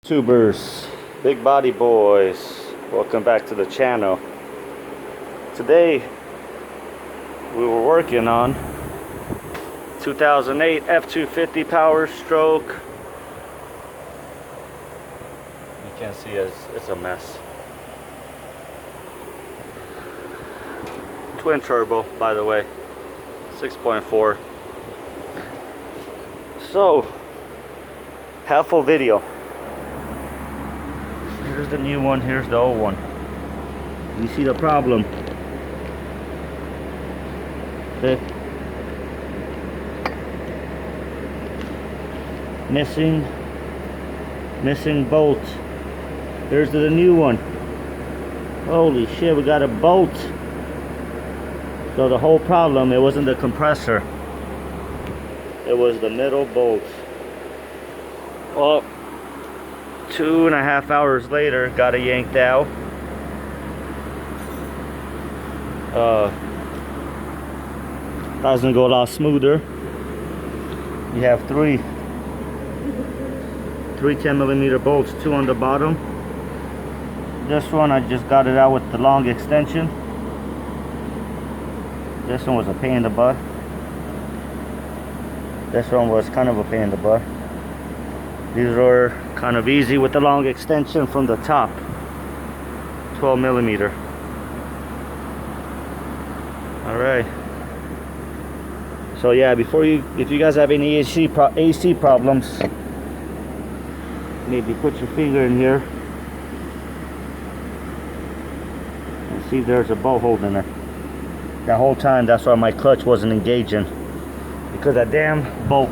YouTubers, big body boys, welcome back to the channel. Today we were working on 2008 f250 Power Stroke. You can't see it, it's a mess. Twin turbo, by the way, 6.4. So half full video. Here's the new one, here's the old one. You see the problem. Okay. Missing bolt. Here's the new one. Holy shit, we got a bolt. So the whole problem, it wasn't the compressor. It was the middle bolt. Well, 2.5 hours later, got it yanked out. That's gonna go a lot smoother. You have three 10mm bolts, 2 on the bottom. This one, I just got it out with the long extension. This one was a pain in the butt. This one was kind of a pain in the butt. These were kind of easy with the long extension from the top. 12mm. Alright. So yeah, if you guys have any AC problems, maybe put your finger in here and see if there's a bolt holding it. That whole time, that's why my clutch wasn't engaging, because that damn bolt.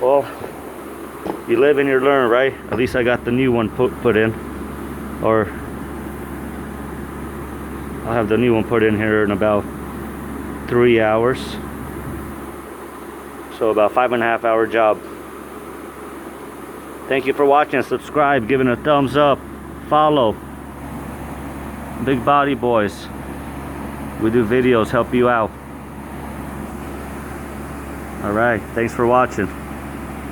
Well, you live and you learn, right? At least I got the new one put in, or I'll have the new one put in here in about 3 hours. So about 5.5 hour job. Thank you for watching. Subscribe, giving a thumbs up, follow. Big Body Boys. We do videos, help you out. Alright, thanks for watching.